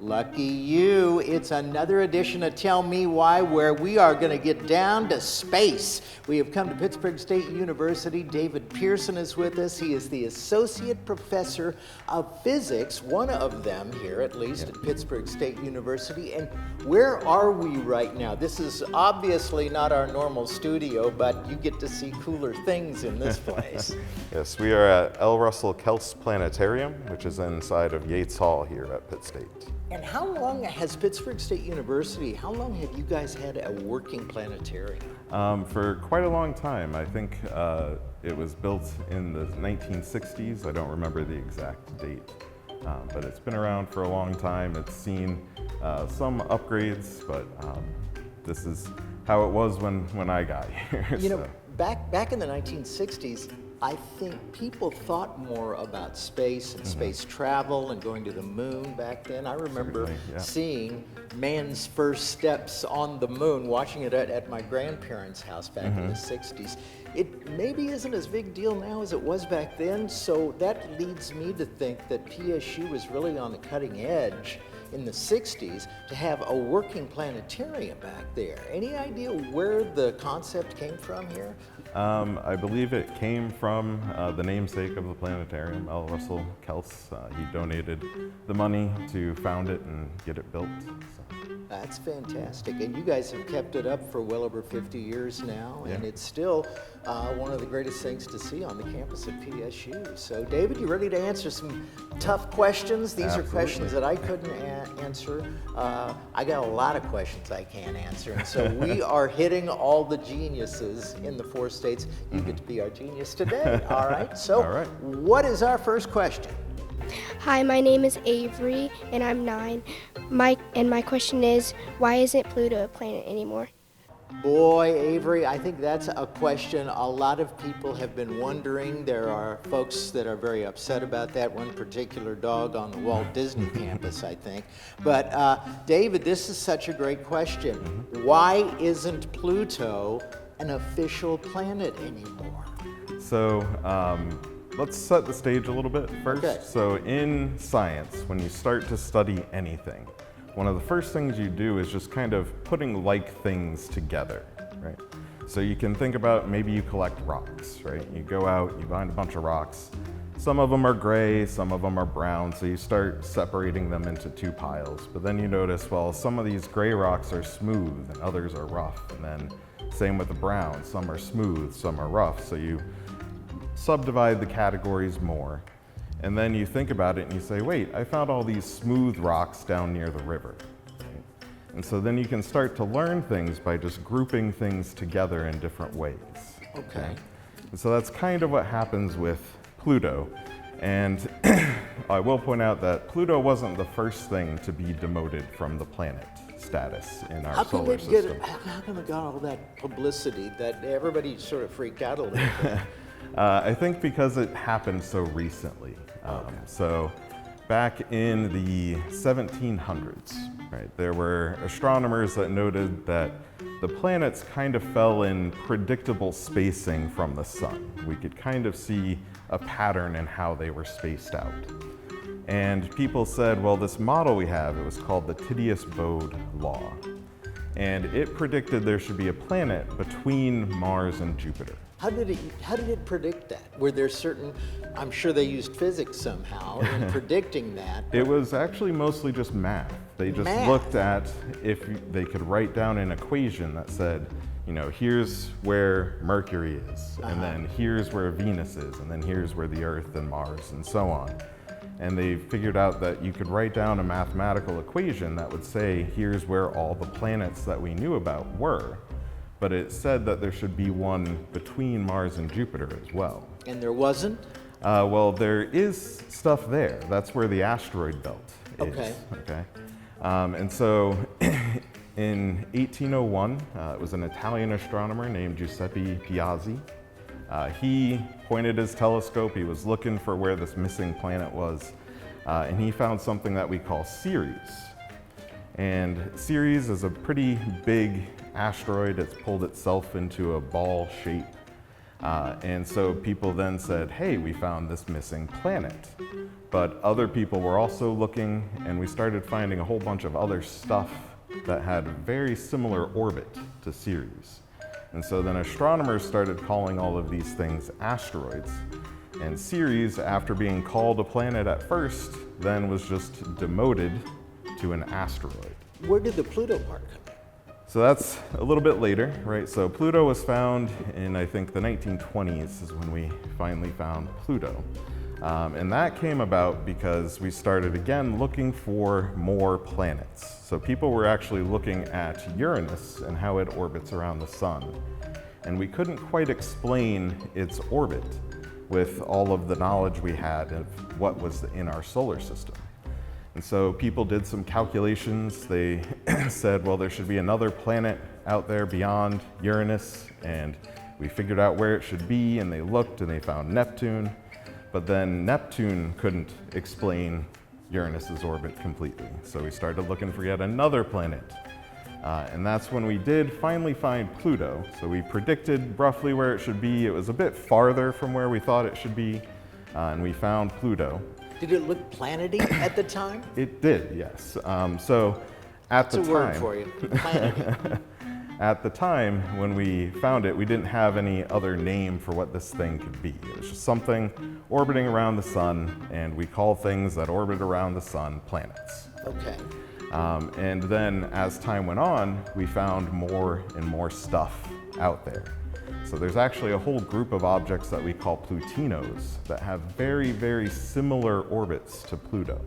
Lucky you, it's another edition of Tell Me Why, where we are going to get down to space. We have come to Pittsburg State University. David Pearson is with us. He is the Associate Professor of Physics, one of them here at least at Pittsburg State University. And where are we right now? This is obviously not our normal studio, but you get to see cooler things in this place. Yes, we are at L. Russell Kelce Planetarium, which is inside of Yates Hall here at Pitt State. And how long has Pittsburg State University, how long have you guys had a working planetarium? For quite a long time. I think it was built in the 1960s. I don't remember the exact date, but it's been around for a long time. It's seen some upgrades, but this is how it was when I got here. You know, back in the 1960s, I think people thought more about space and space travel and going to the moon back then. I remember seeing man's first steps on the moon, watching it at my grandparents' house back in the 60s. It maybe isn't as big a deal now as it was back then, so that leads me to think that PSU was really on the cutting edge in the 60s to have a working planetarium back there. Any idea where the concept came from here? I believe it came from the namesake of the planetarium, L. Russell Kelce. He donated the money to found it and get it built. So. That's fantastic. And you guys have kept it up for well over 50 years now, and it's still one of the greatest things to see on the campus at PSU. So David, you ready to answer some tough questions? These are questions that I couldn't answer. I got a lot of questions I can't answer, and so we are hitting all the geniuses in the 4 states. You get to be our genius today, all right? So what is our first question? Hi, my name is Avery, and I'm 9. My question is, why isn't Pluto a planet anymore? Boy, Avery, I think that's a question a lot of people have been wondering. There are folks that are very upset about that, one particular dog on the Walt Disney campus, I think. But David, this is such a great question. Why isn't Pluto an official planet anymore? So, let's set the stage a little bit first. Okay. So in science, when you start to study anything, one of the first things you do is just kind of putting like things together, right? So you can think about maybe you collect rocks, right? You go out, you find a bunch of rocks. Some of them are gray, some of them are brown, so you start separating them into 2 piles. But then you notice, well, some of these gray rocks are smooth and others are rough. And then same with the brown, some are smooth, some are rough. So you subdivide the categories more, and then you think about it and you say, wait, I found all these smooth rocks down near the river. Right? And so then you can start to learn things by just grouping things together in different ways. Okay. And so that's kind of what happens with Pluto. And I will point out that Pluto wasn't the first thing to be demoted from the planet status in our solar system. How come it got all that publicity that everybody sort of freaked out a little bit? I think because it happened so recently. So back in the 1700s, right, there were astronomers that noted that the planets kind of fell in predictable spacing from the sun. We could kind of see a pattern in how they were spaced out. And people said, well, this model we have, it was called the Titius-Bode law. And it predicted there should be a planet between Mars and Jupiter. How did it predict that? Were there certain, I'm sure they used physics somehow in predicting that. It was actually mostly just math. They just looked at if they could write down an equation that said, you know, here's where Mercury is, and then here's where Venus is, and then here's where the Earth and Mars, and so on. And they figured out that you could write down a mathematical equation that would say, here's where all the planets that we knew about were. But it said that there should be one between Mars and Jupiter as well. And there wasn't? Well, there is stuff there. That's where the asteroid belt is. Okay. Okay. And so in 1801, it was an Italian astronomer named Giuseppe Piazzi. He pointed his telescope, he was looking for where this missing planet was, and he found something that we call Ceres. And Ceres is a pretty big asteroid. It's pulled itself into a ball shape. And so people then said, hey, we found this missing planet. But other people were also looking, and we started finding a whole bunch of other stuff that had very similar orbit to Ceres. And so then astronomers started calling all of these things asteroids. And Ceres, after being called a planet at first, then was just demoted to an asteroid. Where did the Pluto part come in? So that's a little bit later, right? So Pluto was found in, I think, the 1920s is when we finally found Pluto. And that came about because we started again looking for more planets. So people were actually looking at Uranus and how it orbits around the sun. And we couldn't quite explain its orbit with all of the knowledge we had of what was in our solar system. And so people did some calculations. They said, well, there should be another planet out there beyond Uranus, and we figured out where it should be, and they looked and they found Neptune. But then Neptune couldn't explain Uranus's orbit completely. So we started looking for yet another planet. And that's when we did finally find Pluto. So we predicted roughly where it should be. It was a bit farther from where we thought it should be, and we found Pluto. Did it look planety at the time? It did, yes. So at the That's a time, word for you, planety. at the time when we found it, we didn't have any other name for what this thing could be. It was just something orbiting around the sun, and we call things that orbit around the sun planets. Okay. And then as time went on, we found more and more stuff out there. So there's actually a whole group of objects that we call Plutinos that have very, very similar orbits to Pluto.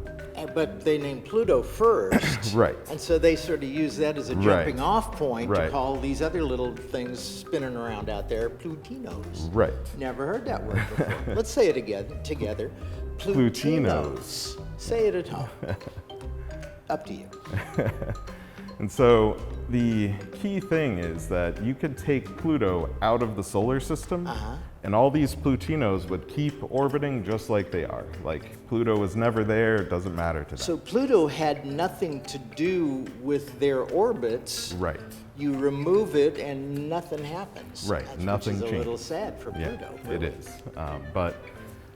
But they named Pluto first. Right. And so they sort of use that as a Right. jumping off point to Right. call these other little things spinning around out there Plutinos. Right. Never heard that word before. Let's say it again together. Plutinos. Say it at home. Up to you. And so the key thing is that you could take Pluto out of the solar system, and all these Plutinos would keep orbiting just like they are. Like Pluto was never there, it doesn't matter to them. So Pluto had nothing to do with their orbits. Right. You remove it and nothing happens. Right, nothing Which is a little changes. sad for Yeah, Pluto. it really. is.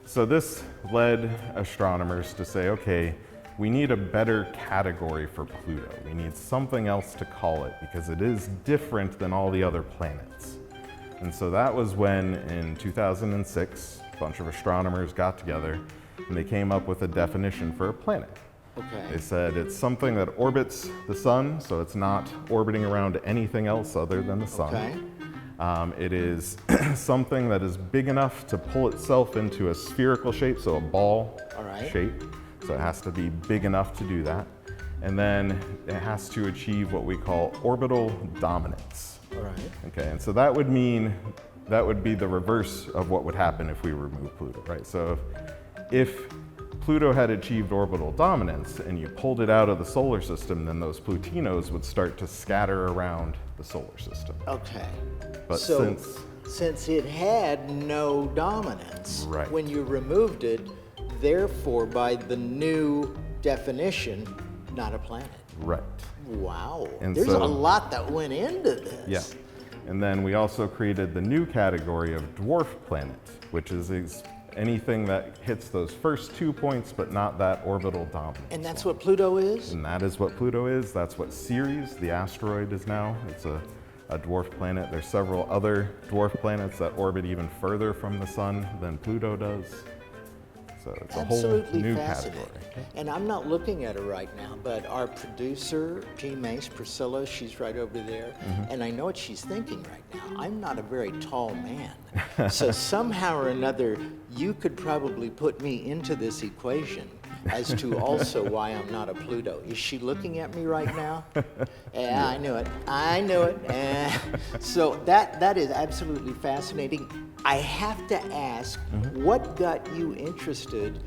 So this led astronomers to say, okay, we need a better category for Pluto. We need something else to call it because it is different than all the other planets. And so that was when, in 2006, a bunch of astronomers got together and they came up with a definition for a planet. Okay. They said it's something that orbits the sun, so it's not orbiting around anything else other than the sun. Okay. It is something that is big enough to pull itself into a spherical shape, so a ball All right. shape. So it has to be big enough to do that. And then it has to achieve what we call orbital dominance. All right. Okay, and so that would mean, that would be the reverse of what would happen if we remove Pluto, right? So if Pluto had achieved orbital dominance and you pulled it out of the solar system, then those Plutinos would start to scatter around the solar system. Okay. But So since it had no dominance, Right. when you removed it, therefore, by the new definition, not a planet. Right. Wow. And There's so- a lot that went into this. Yeah. And then we also created the new category of dwarf planet, which is anything that hits those first 2 points, but not that orbital dominance. And that's what Pluto is? And that is what Pluto is. That's what Ceres, the asteroid, is now. It's a dwarf planet. There's several other dwarf planets that orbit even further from the sun than Pluto does. So it's a whole Absolutely new fascinating. category. And I'm not looking at her right now, but our producer, G. Mace, Priscilla, she's right over there. Mm-hmm. And I know what she's thinking right now. I'm not a very tall man. So somehow or another, you could probably put me into this equation as to also why I'm not a Pluto. Is she looking at me right now? Yeah, I knew it. I knew it. So that is absolutely fascinating. I have to ask, what got you interested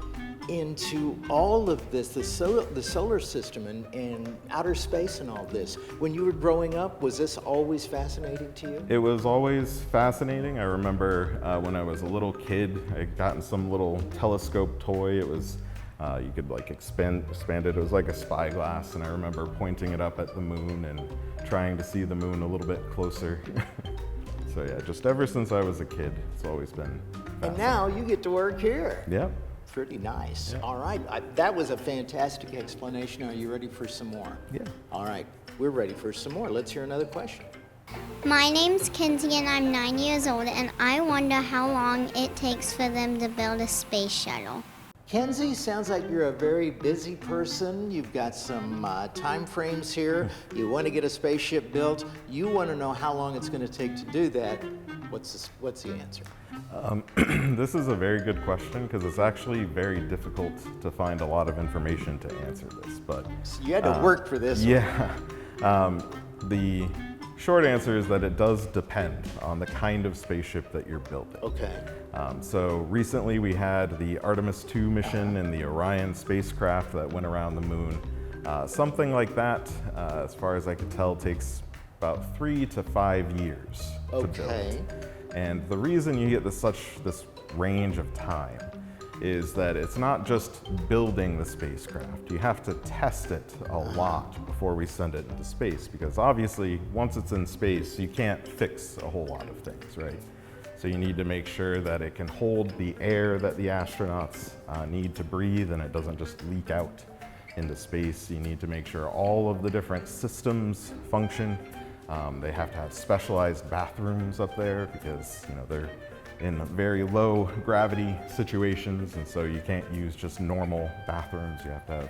into all of this, the solar system and outer space and all this. When you were growing up, was this always fascinating to you? It was always fascinating. I remember when I was a little kid, I had gotten some little telescope toy. It was, you could like expand it. It was like a spyglass, and I remember pointing it up at the moon and trying to see the moon a little bit closer. So yeah, just ever since I was a kid, it's always been fascinating. And now you get to work here. Yeah. Pretty nice. Yeah. All right, that was a fantastic explanation. Are you ready for some more? Yeah. All right, we're ready for some more. Let's hear another question. My name's Kinsey and I'm 9 years old, and I wonder how long it takes for them to build a space shuttle. Kenzie, sounds like you're a very busy person. You've got some time frames here. You want to get a spaceship built. You want to know how long it's going to take to do that. What's the answer? This is a very good question because it's actually very difficult to find a lot of information to answer this. But You had to work for this one. yeah, the short answer is that it does depend on the kind of spaceship that you're building. Okay. So recently we had the Artemis II mission and the Orion spacecraft that went around the moon. Something like that, as far as I could tell, takes about 3 to 5 years to build. And the reason you get this range of time is that it's not just building the spacecraft. You have to test it a lot before we send it into space, because obviously once it's in space, you can't fix a whole lot of things, right? So you need to make sure that it can hold the air that the astronauts need to breathe and it doesn't just leak out into space. You need to make sure all of the different systems function. They have to have specialized bathrooms up there because they're in very low gravity situations, and so you can't use just normal bathrooms. You have to have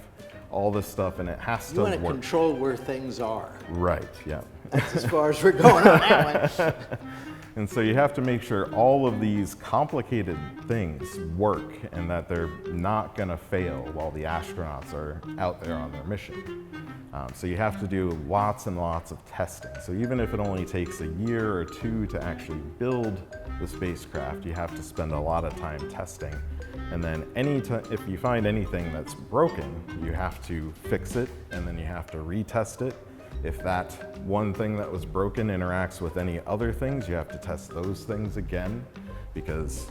all this stuff, and it has to work. You want to control where things are. Right, yeah. That's as far as we're going on that one. And so you have to make sure all of these complicated things work and that they're not going to fail while the astronauts are out there on their mission. So you have to do lots and lots of testing. So even if it only takes a year or two to actually build the spacecraft, you have to spend a lot of time testing. And then if you find anything that's broken, you have to fix it, and then you have to retest it. If that one thing that was broken interacts with any other things, you have to test those things again, because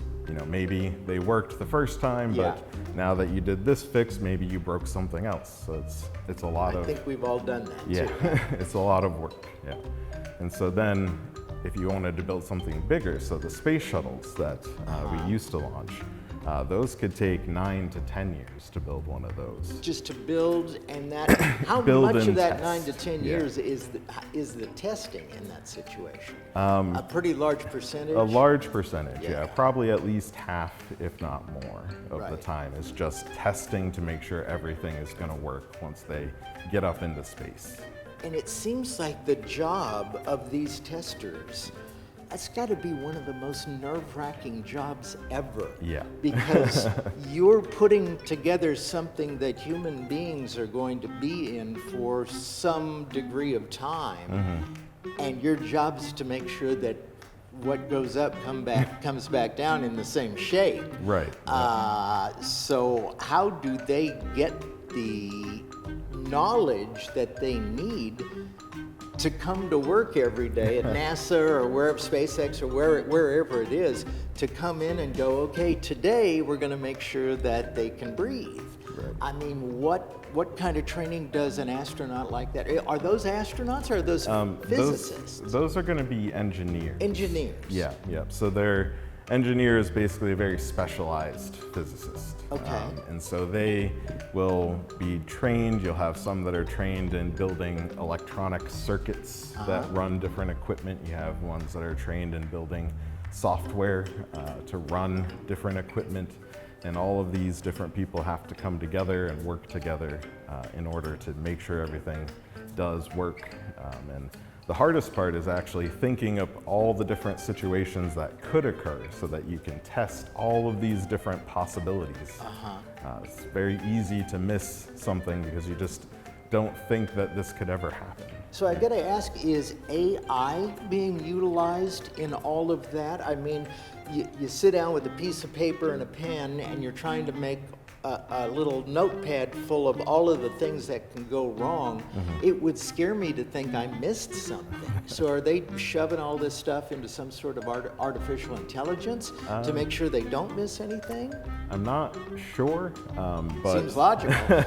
maybe they worked the first time, but now that you did this fix, maybe you broke something else. So it's a lot of. I think we've all done that. Yeah, too. it's a lot of work. Yeah, and so then if you wanted to build something bigger, so the space shuttles that we used to launch, those could take 9 to 10 years to build one of those. Just to build, and that how Build much of and that test. 9 to 10 Yeah. years is the testing in that situation? A pretty large percentage. A large percentage, Yeah. yeah, probably at least half, if not more, of the Right. time is just testing to make sure everything is going to work once they get up into space. And it seems like the job of these testers, that's got to be one of the most nerve-wracking jobs ever. Yeah. Because you're putting together something that human beings are going to be in for some degree of time, and your job's to make sure that what goes up comes back down in the same shape. Right. So how do they get the knowledge that they need to come to work every day at NASA or wherever, SpaceX or wherever it is, to come in and go, okay, today we're going to make sure that they can breathe. Right. I mean, what kind of training does an astronaut like that? Are those astronauts or are those physicists? Those are going to be engineers. Engineers. Yeah, yeah. So they're engineers, basically a very specialized physicist. Okay. And so they will be trained. You'll have some that are trained in building electronic circuits that run different equipment. You have ones that are trained in building software to run different equipment. And all of these different people have to come together and work together in order to make sure everything does work. And the hardest part is actually thinking of all the different situations that could occur so that you can test all of these different possibilities. It's very easy to miss something because you just don't think that this could ever happen. So I gotta ask, is AI being utilized in all of that? I mean, you sit down with a piece of paper and a pen and you're trying to make a little notepad full of all of the things that can go wrong, it would scare me to think I missed something. So are they shoving all this stuff into some sort of artificial intelligence to make sure they don't miss anything? I'm not sure, but Seems logical.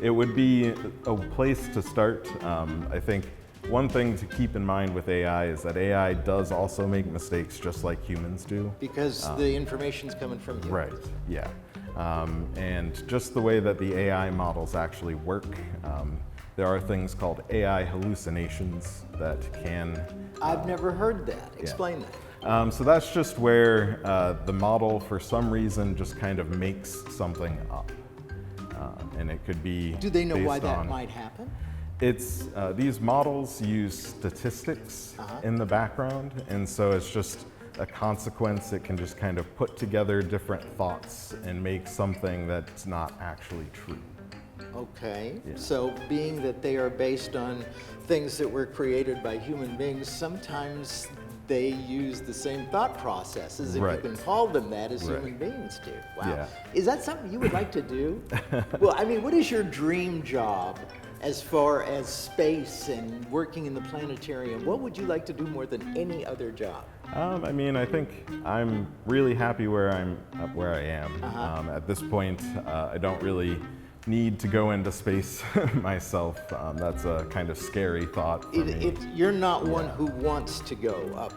it would be a place to start. I think one thing to keep in mind with AI is that AI does also make mistakes just like humans do. Because the information's coming from you. Right, yeah. And just the way that the AI models actually work, there are things called AI hallucinations that can... I've never heard that. Explain that. So that's just where the model, for some reason, just kind of makes something up. And it could be Do they know why based that on- might happen? It's, these models use statistics in the background, and so it's just a consequence. It can just kind of put together different thoughts and make something that's not actually true. Okay, so being that they are based on things that were created by human beings, sometimes they use the same thought processes, if Right. you can call them that, as Right. human beings do. Wow. Yeah. Is that something you would like to do? Well, I mean, what is your dream job as far as space and working in the planetarium? What would you like to do more than any other job? I mean, I think I'm really happy where I am. At this point, I don't really need to go into space myself. That's a kind of scary thought for me. You're not one who wants to go up.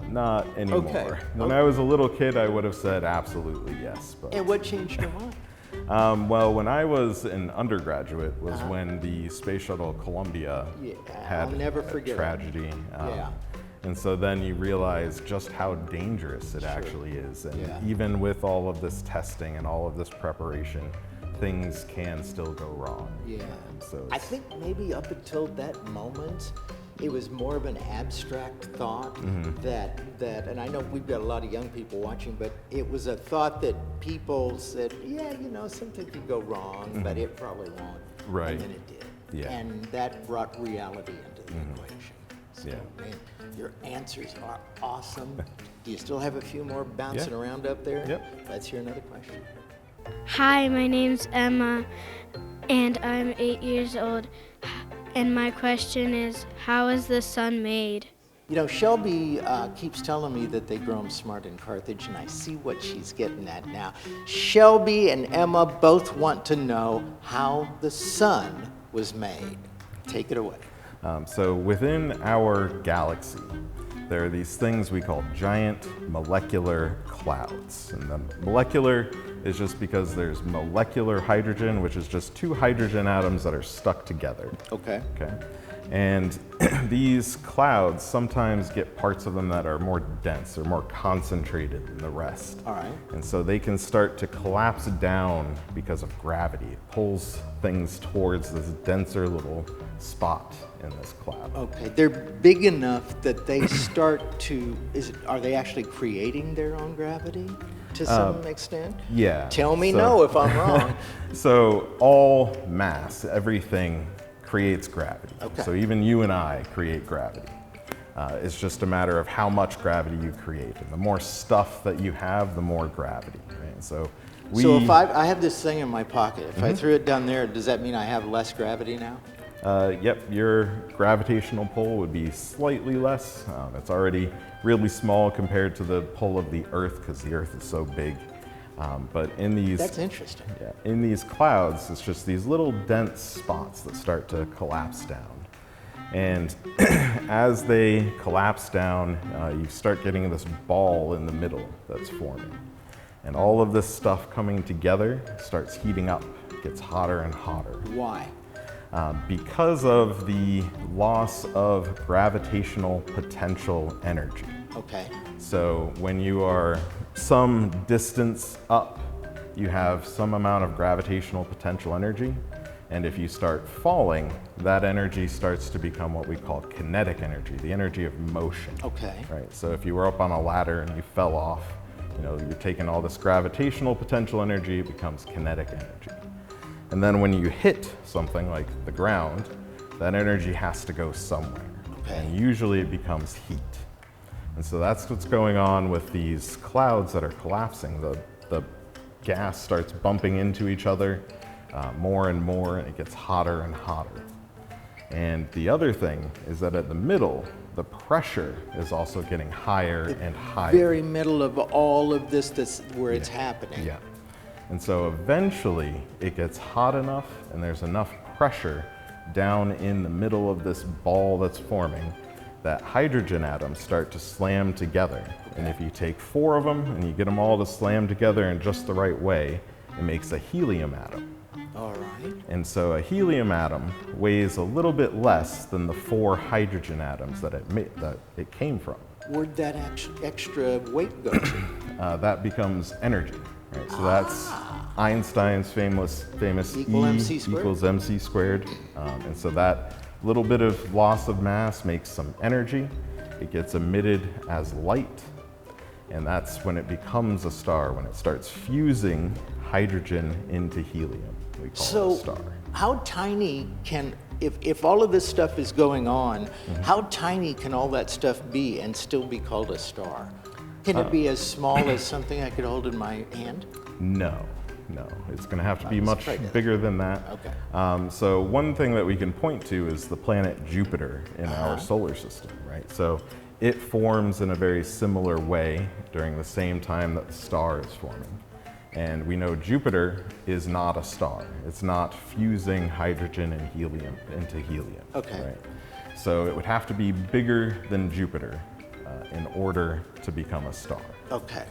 Not anymore. Okay. When I was a little kid, I would have said absolutely yes. But And what changed your mind? well, when I was an undergraduate was when the Space Shuttle Columbia Yeah, had I'll never a forget it. tragedy. Yeah. And so then you realize just how dangerous it actually is. And Yeah. even with all of this testing and all of this preparation, things can still go wrong. Yeah. And so I it's- think maybe up until that moment, it was more of an abstract thought that, and I know we've got a lot of young people watching, but it was a thought that people said, yeah, you know, something could go wrong, but it probably won't. Right. And then it did. Yeah. And that brought reality into the equation. So, Yeah. man, your answers are awesome. Do you still have a few more bouncing Yeah. around up there? Yep. Let's hear another question. Hi, my name's Emma, and I'm 8 years old. And my question is, how is the sun made? You know, Shelby keeps telling me that they grow them smart in Carthage, and I see what she's getting at now. Shelby and Emma both want to know how the sun was made. Take it away. So within our galaxy, there are these things we call giant molecular clouds. And the molecular is just because there's molecular hydrogen, which is just two hydrogen atoms that are stuck together. Okay. Okay. And these clouds sometimes get parts of them that are more dense or more concentrated than the rest. All right. And so they can start to collapse down because of gravity. It pulls things towards this denser little spot in this cloud. Okay. They're big enough that they start to, are they actually creating their own gravity to some extent? Yeah. Tell me so- no if I'm wrong. So all mass, everything creates gravity. Okay. So even you and I create gravity. It's just a matter of how much gravity you create. And the more stuff that you have, the more gravity. Right? So So if I have this thing in my pocket, if I threw it down there, does that mean I have less gravity now? Yep, your gravitational pull would be slightly less. It's already really small compared to the pull of the Earth because the Earth is so big. But in these, That's interesting. yeah, in these clouds, it's just these little dense spots that start to collapse down. And as they collapse down, you start getting this ball in the middle that's forming. And all of this stuff coming together starts heating up, gets hotter and hotter. Why? Because of the loss of gravitational potential energy. Okay. So when you are some distance up, you have some amount of gravitational potential energy. And if you start falling, that energy starts to become what we call kinetic energy, the energy of motion. Okay. Right. So if you were up on a ladder and you fell off, you know, you're taking all this gravitational potential energy, it becomes kinetic energy. And then when you hit something like the ground, that energy has to go somewhere. Okay. And usually it becomes heat. And so that's what's going on with these clouds that are collapsing. The gas starts bumping into each other more and more, and it gets hotter and hotter. And the other thing is that at the middle, the pressure is also getting higher and higher. Very middle of all of this, where it's happening. Yeah. And so eventually it gets hot enough and there's enough pressure down in the middle of this ball that's forming that hydrogen atoms start to slam together. And if you take 4 of them and you get them all to slam together in just the right way, it makes a helium atom. All right. And so a helium atom weighs a little bit less than the 4 hydrogen atoms that it came from. Where'd that extra weight go to? That becomes energy. Right? So that's Einstein's famous Equal E MC squared. equals mc squared. And so that little bit of loss of mass makes some energy. It gets emitted as light. And that's when it becomes a star, when it starts fusing hydrogen into helium. We call it a star. How tiny can, if all of this stuff is going on, how tiny can all that stuff be and still be called a star? Can it be as small as something I could hold in my hand? No. It's going to have to be much bigger than that. Okay. So one thing that we can point to is the planet Jupiter in our solar system, right? So it forms in a very similar way during the same time that the star is forming. And we know Jupiter is not a star. It's not fusing hydrogen and helium into helium. Okay. Right? So it would have to be bigger than Jupiter in order to become a star. Okay.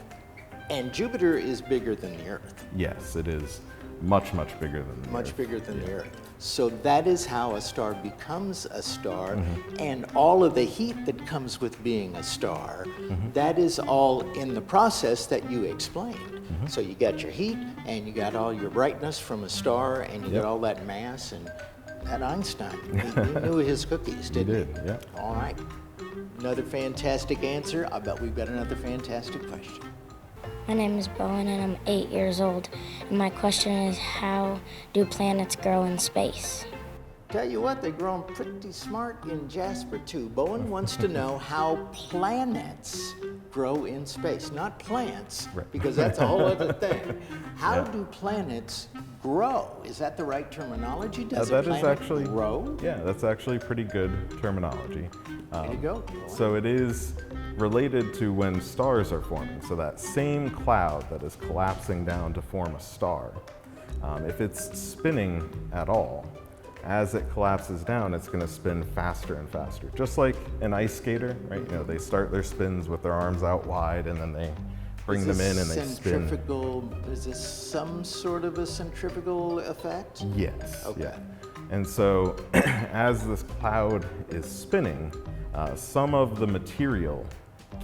And Jupiter is bigger than the Earth. Yes, it is much, much bigger than the Much Earth. bigger than the Earth. So that is how a star becomes a star, and all of the heat that comes with being a star, that is all in the process that you explained. So you got your heat, and you got all your brightness from a star, and you got all that mass, and that Einstein, he knew his cookies, didn't he? did, yeah. All right. Another fantastic answer. I bet we've got another fantastic question. My name is Bowen and I'm 8 years old. And my question is, how do planets grow in space? Tell you what, they're growing pretty smart in Jasper too. Bowen wants to know how planets grow in space, not plants, because that's a whole other thing. How do planets grow? Is that the right terminology? Does a That is planet actually grow? Yeah, that's actually pretty good terminology. There you go. So it is related to when stars are forming. So that same cloud that is collapsing down to form a star, if it's spinning at all, as it collapses down, it's going to spin faster and faster. Just like an ice skater, right? You know, they start their spins with their arms out wide, and then they bring them in and they spin. Is this some sort of a centrifugal effect? Yes. Okay. Yeah. And so, as this cloud is spinning, some of the material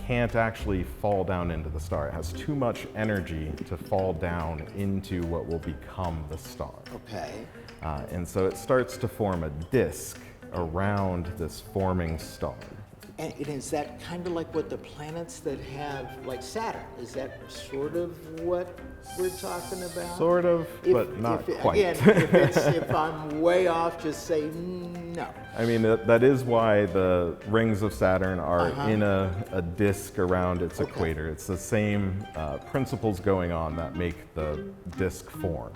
can't actually fall down into the star. It has too much energy to fall down into what will become the star. Okay. And so it starts to form a disk around this forming star. And is that kind of like what the planets that have, like Saturn, is that sort of what we're talking about? Sort of, but not quite. Again, if I'm way off, just say no. I mean, that is why the rings of Saturn are in a disk around its equator. It's the same principles going on that make the disk form.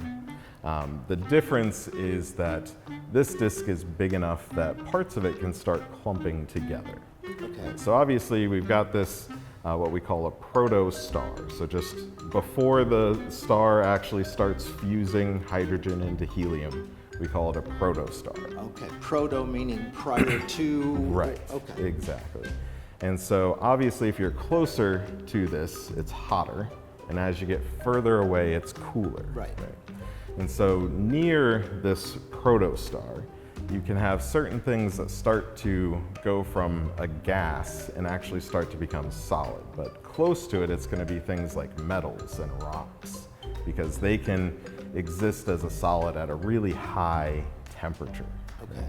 The difference is that this disk is big enough that parts of it can start clumping together. Okay. So obviously we've got this, what we call a protostar. So just before the star actually starts fusing hydrogen into helium, we call it a protostar. Okay. Proto meaning prior to. Right. Okay. Exactly. And so obviously if you're closer to this, it's hotter. And as you get further away, it's cooler. Right. And so near this protostar, you can have certain things that start to go from a gas and actually start to become solid. But close to it, it's going to be things like metals and rocks, because they can exist as a solid at a really high temperature. Okay.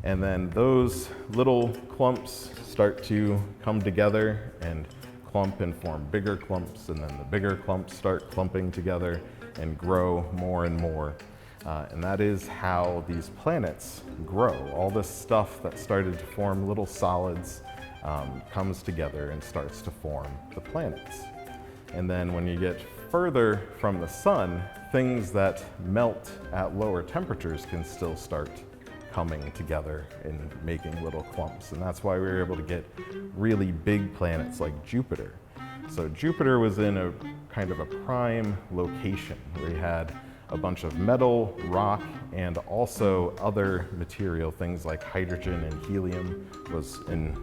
And then those little clumps start to come together and clump and form bigger clumps, and then the bigger clumps start clumping together and grow more and more. And that is how these planets grow. All this stuff that started to form little solids comes together and starts to form the planets. And then when you get further from the sun, things that melt at lower temperatures can still start coming together and making little clumps. And that's why we were able to get really big planets like Jupiter. So Jupiter was in a kind of a prime location where you had a bunch of metal, rock, and also other material, things like hydrogen and helium was in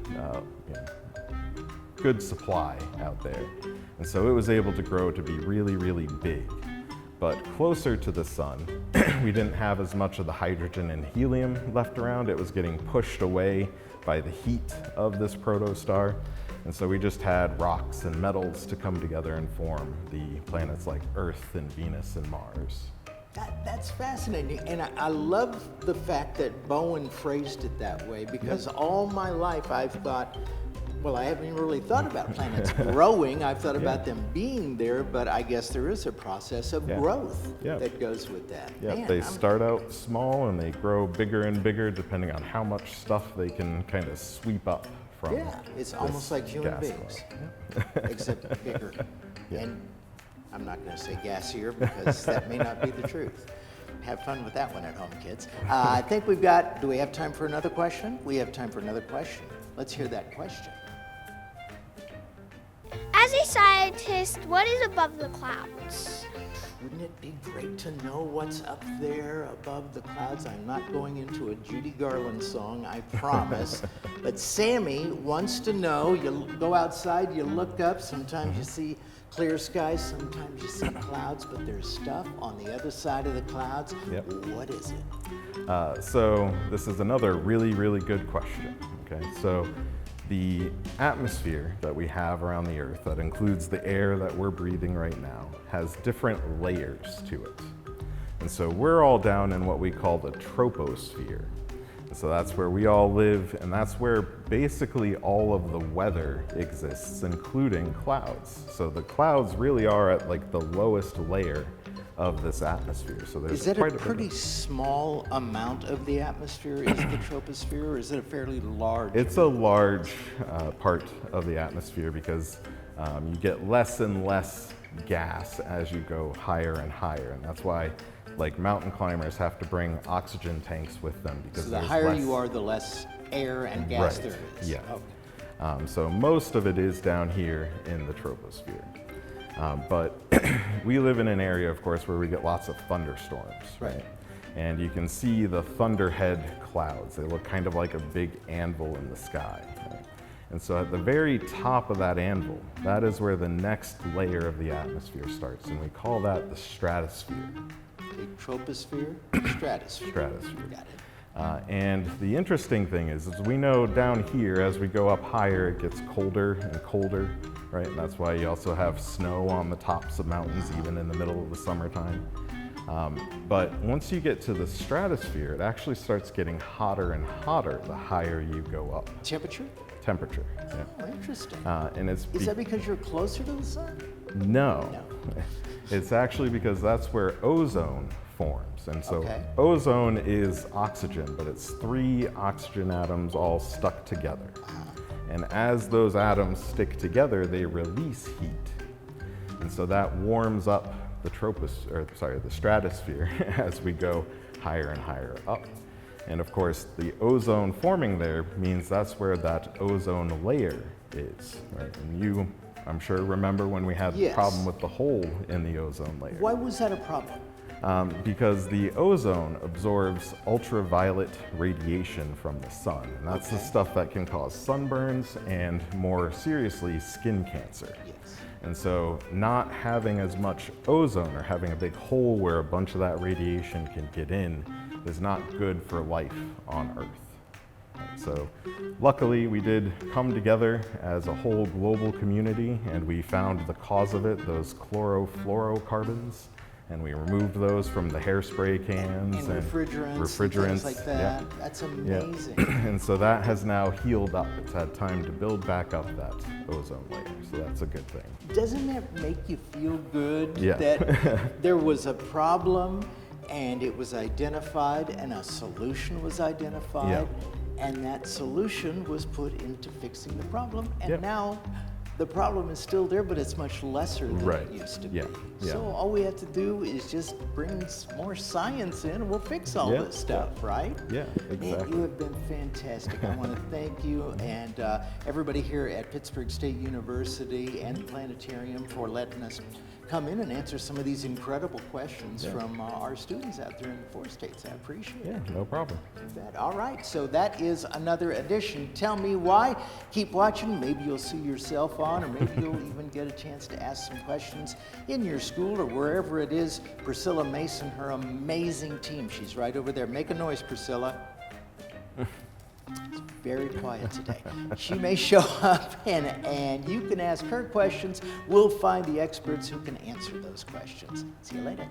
good supply out there. And so it was able to grow to be really, really big. But closer to the sun, we didn't have as much of the hydrogen and helium left around. It was getting pushed away by the heat of this protostar. And so we just had rocks and metals to come together and form the planets like Earth and Venus and Mars. That's fascinating, and I love the fact that Bowen phrased it that way, because all my life I've thought, well, I haven't even really thought about planets growing. I've thought about them being there, but I guess there is a process of growth that goes with that. Yeah, Man, they start out small and they grow bigger and bigger depending on how much stuff they can kind of sweep up from. Yeah, it's almost like human gas beings, cloud. except bigger. And I'm not going to say gassier because that may not be the truth. Have fun with that one at home, kids. I think do we have time for another question? We have time for another question. Let's hear that question. As a scientist, what is above the clouds? Wouldn't it be great to know what's up there above the clouds? I'm not going into a Judy Garland song, I promise. But Sammy wants to know. You go outside, you look up, sometimes you see clear skies, sometimes you see clouds, but there's stuff on the other side of the clouds. Yep. What is it? So this is another really, really good question. Okay, so the atmosphere that we have around the Earth, that includes the air that we're breathing right now, has different layers to it. And so we're all down in what we call the troposphere. And so that's where we all live, and that's where basically all of the weather exists, including clouds. So the clouds really are at like the lowest layer of this atmosphere. So there's Is that quite a pretty small amount of the atmosphere, is the troposphere, or is it a fairly large? It's a large part of the atmosphere because you get less and less gas as you go higher and higher, and that's why like mountain climbers have to bring oxygen tanks with them because So the there's higher less. you are, the less air and gas Right, there is. yeah. Okay. So most of it is down here in the troposphere. But we live in an area, of course, where we get lots of thunderstorms, right? And you can see the thunderhead clouds. They look kind of like a big anvil in the sky. Right? And so at the very top of that anvil, that is where the next layer of the atmosphere starts, and we call that the stratosphere. The troposphere, stratosphere. Stratosphere. Got it. And the interesting thing is we know down here, as we go up higher, it gets colder and colder, right? And that's why you also have snow on the tops of mountains, even in the middle of the summertime. But once you get to the stratosphere, it actually starts getting hotter and hotter the higher you go up. Temperature? Temperature, yeah. Oh, interesting. And it's Is that because you're closer to the sun? No. It's actually because that's where ozone forms. And so ozone is oxygen, but it's 3 oxygen atoms all stuck together. And as those atoms stick together, they release heat. And so that warms up the stratosphere as we go higher and higher up. And of course, the ozone forming there means that's where that ozone layer is, right? And you, I'm sure, remember when we had the problem with the hole in the ozone layer. Why was that a problem? Because the ozone absorbs ultraviolet radiation from the sun. And that's the stuff that can cause sunburns and, more seriously, skin cancer. Yes. And so not having as much ozone or having a big hole where a bunch of that radiation can get in is not good for life on Earth. So luckily we did come together as a whole global community, and we found the cause of it, those chlorofluorocarbons, and we removed those from the hairspray cans and refrigerants and things like that. Yeah. That's amazing. Yeah. And so that has now healed up. It's had time to build back up that ozone layer, so that's a good thing. Doesn't that make you feel good Yeah. that there was a problem and it was identified and a solution was identified, and that solution was put into fixing the problem, and now The problem is still there, but it's much lesser than Right. it used to be. Yeah. Yeah. So all we have to do is just bring more science in and we'll fix all Yeah. this stuff, right? Yeah, Man, exactly. you have been fantastic. I want to thank you and everybody here at Pittsburgh State University and the Planetarium for letting us come in and answer some of these incredible questions from our students out there in the 4 states. I appreciate it. Yeah, no problem. You bet. All right, so that is another edition. Tell me why. Keep watching. Maybe you'll see yourself on, or maybe you'll even get a chance to ask some questions in your school or wherever it is. Priscilla Mason, her amazing team. She's right over there. Make a noise, Priscilla. It's very quiet today. She may show up and you can ask her questions. We'll find the experts who can answer those questions. See you later.